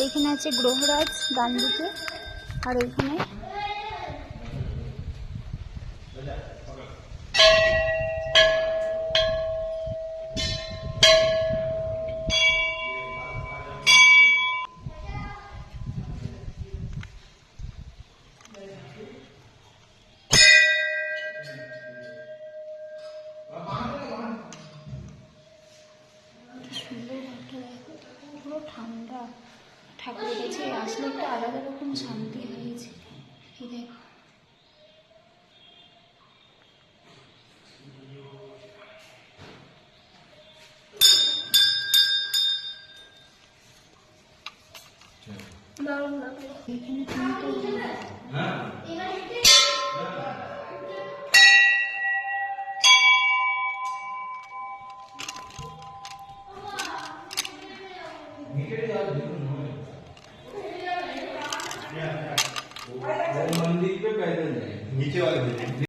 এখানে আছে গ্রহরাজ ডান দিকে, আর ওইখানে পুরো ঠান্ডা। ঠাকুরের কাছে আসলে একটা আলাদা রকম শান্তি হয়েছে। এই দেখো দারুণ লাগে। এখানে मंदिर पे पैदल जाए नीचे वाले